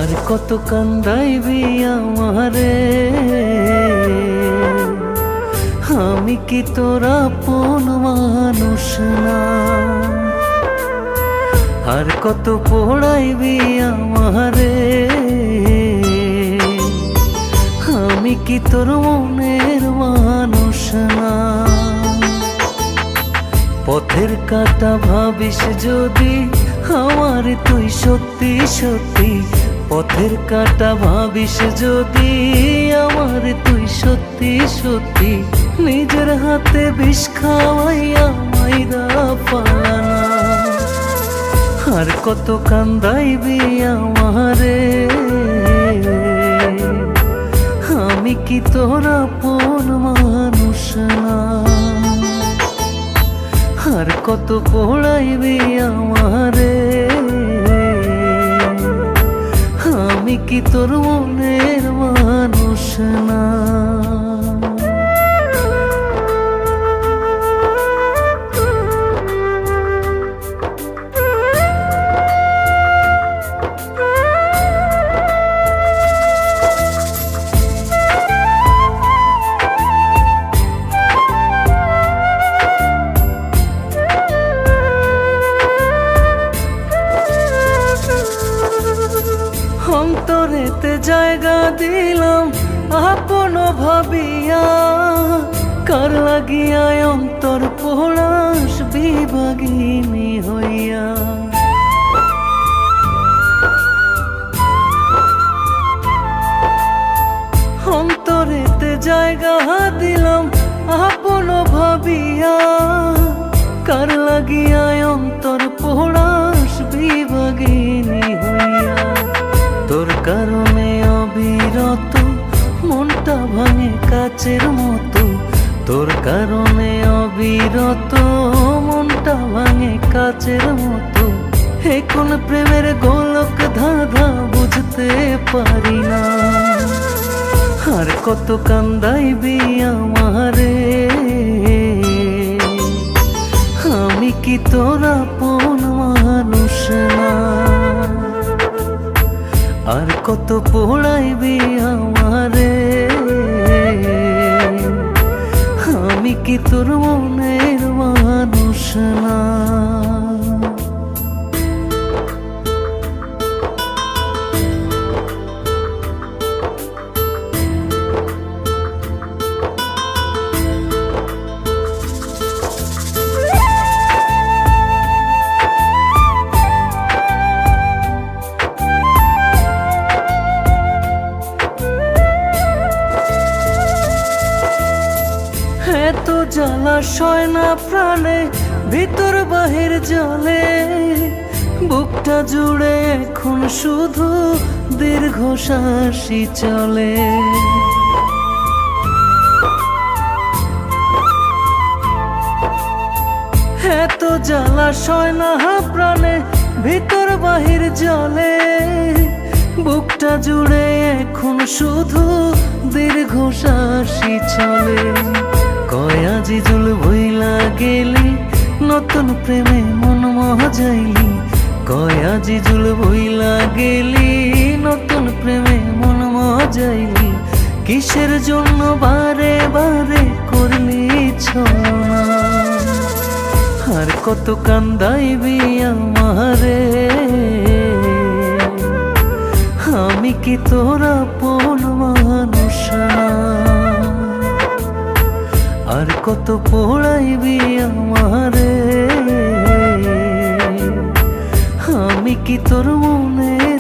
আর কত কান্দাইবি আমারে, আমি কি তোর আপন মানুষ না? আর কত পোড়াইবি আমারে, আমি কি তোর মনের মানুষ না? পথের কাটা ভাবিস যদি আমার তুই সত্যি সত্যি, পথের কাটা ভাবিস যদি আমার তুই সত্যি সত্যি, নিজের হাতে বিষ খাওয়াইয়া মাইরা পালানা। আর কত কান্দাইবি আমারে, আমি কি তোর আপন মানুষ না? আর কত পোড়াইবি আমারে, আমি কি তোর মনের মানুষ না? অন্তরেতে জায়গা দিলাম আপন ভাবিয়া, কার লাগিয়া অন্তর পোড়াস বিভাগিনী হইয়া। অন্তরেতে জায়গা দিলাম আপন ভাবিয়া, কার লাগিয়া অন্তর পোড়াস বিভাগিনী হইয়া। তোর কারণে অবিরত মনটা ভাঙে কাচের মতো, তোর কারণে অবিরত মনটা ভাঙে কাচের মতো। এখন প্রেমের গোলক ধাঁধা বুঝতে পারি না। আর কত কান্দাইবি আমারে, আমি কি তোর আপন মানুষ না? আর কত পোড়াইবি আমারে, আমি কি তোর মনের মানুষ না? এত জ্বালা সয় না প্রাণে, ভিতর বাহির জলে, বুকটা জুড়ে এখন শুধু দীর্ঘশ্বাসই চলে। এত জ্বালা সয় না প্রাণে, ভিতর বাহির জলে, বুকটা জুড়ে এখন শুধু দীর্ঘশ্বাসই চলে। কয় আজিজুল ভইলা গেলি, নতুন প্রেমে মন মজাইলি। কয় আজিজুল ভইলা গেলি, নতুন প্রেমে মন মজাইলি। কিসের জন্য বারে বারে করলি ছলনা? আর কত কান্দাইবি আমারে, আমি কি তোর আপন মানুষ না? আর কত পোড়াইবি আমারে, আমি কি তোর মনের